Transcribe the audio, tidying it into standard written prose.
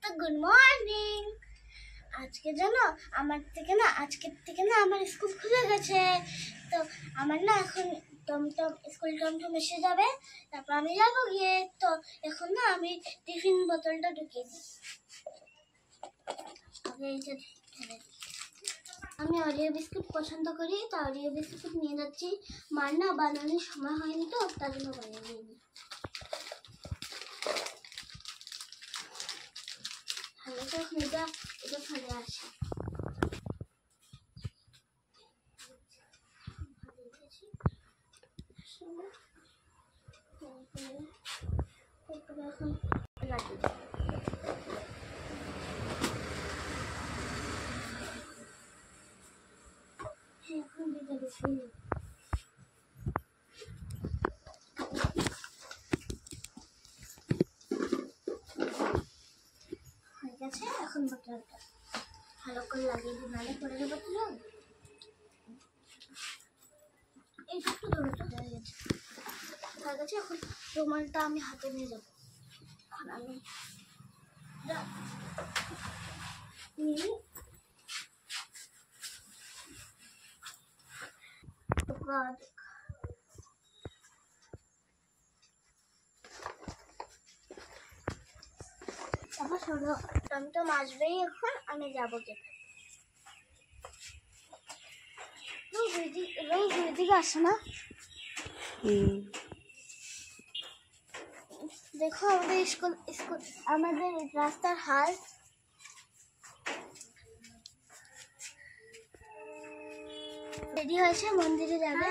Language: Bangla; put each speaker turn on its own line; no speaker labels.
তো গুড মর্নিং। আজকের থেকে না আমার স্কুল খুলে গেছে। তো আমার না এখন স্কুল টমটম এসে যাবে, তারপর আমি যাবো গিয়ে। তো এখন না আমি টিফিন বোতলটা ঢুকিয়ে দিই। আমি অরিও বিস্কুট পছন্দ করি, তো অরিও বিস্কুট নিয়ে যাচ্ছি। মার না বানানোর সময় হয়নি, তো তার জন্য বানিয়ে নিইনি। তো এখন এটা ফেলে আসি। এখন লাগিয়ে দিই। এখন দিতে দিচ্ছি। হয়ে গেছে। এখন বোতলটা ভালো করে লাগিয়ে দিই, নাহলে পড়ে যাবে। তো এইটুকু ধরে তো হয়ে গেছে। এখন রুমালটা আমি হাতে নিয়ে যাবো। এখন আমি তারপর শোনো, টমটম আসবেই, এখন আমি যাবো খেতে। রোজ ওইদিকে আসে না। দেখো আমাদের স্কুল আমাদের রাস্তার হাল। রেডি হয়েছে, মন্দিরে যাবে।